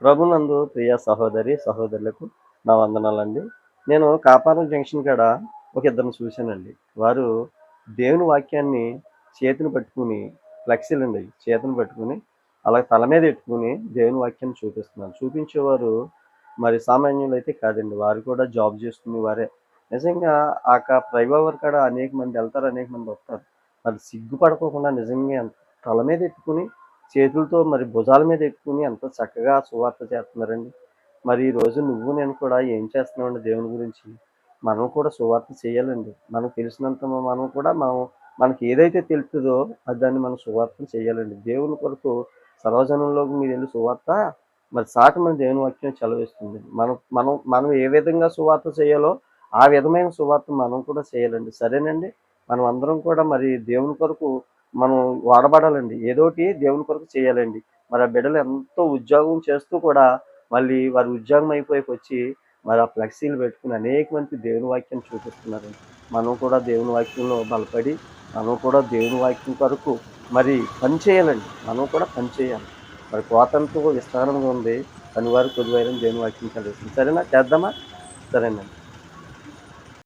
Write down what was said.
ప్రభునందు ప్రియ సహోదరి, సహోదరులకు నా వందనాలండి. నేను కాపారం జంక్షన్ కాడ ఒక ఇద్దరిని చూశానండి. వారు దేవుని వాక్యాన్ని చేతిన పట్టుకుని ఫ్లెక్సీలండి అయి. చేతిన పట్టుకుని అలా తల మీద ఎట్టుకొని దేవుని వాక్యాన్ని చూపిస్తున్నారు. చూపించేవారు మరి సామాన్యులైతే కాదండి. వారు కూడా జాబ్ చేసుకునేవారే. నిజంగా ఫ్లైఓవర్ కాడ అనేక మంది ఎళ్తారు, అనేక మంది వస్తారు. మరి సిగ్గుపడకోకుండా నిజంగా తల మీద ఎట్టుకొని చేతులతో మరి భుజాల మీద ఎట్టుకొని ఎంత చక్కగా సువార్త చేస్తున్నారండి. మరి ఈరోజు నువ్వు నేను కూడా ఏం చేస్తున్నామండి దేవుని గురించి? మనం కూడా సువార్త చేయాలండి. మనకు తెలిసినంత మనం కూడా మనకి ఏదైతే తెలుస్తదో దాన్ని మనం సువార్తను చేయాలండి. దేవుని కొరకు సర్వజనంలోకి మీరెళ్లి సువార్త మరి సాటమని దేవుని వాక్యం సెలవిస్తుంది. మనం మనం మనం ఏ విధంగా సువార్త చేయాలో ఆ విధమైన సువార్త మనం కూడా చేయాలండి. సరేనండి? మనం అందరం కూడా మరి దేవుని కొరకు మనం వాడబడాలండి. ఏదోటి దేవుని కొరకు చేయాలండి. మరి ఆ బిడ్డలు ఎంతో ఉద్యోగం చేస్తూ కూడా మళ్ళీ వారి ఉద్యోగం అయిపోయాకొచ్చి మరి ఆ ఫ్లెక్సీలు పెట్టుకొని అనేక మందికి దేవుని వాక్యం చూపిస్తున్నారండి. మనం కూడా దేవుని వాక్యంలో బలపడి మనం కూడా దేవుని వాక్యం కొరకు మరి పని చేయాలండి. మనం కూడా పని చేయాలి. మరి కోతంతో విస్తారంగా ఉంది. పనివారు కొదువైరని దేవుని వాక్యం సెలవిస్తుంది. సరేనా? చేద్దామా? సరేనండి.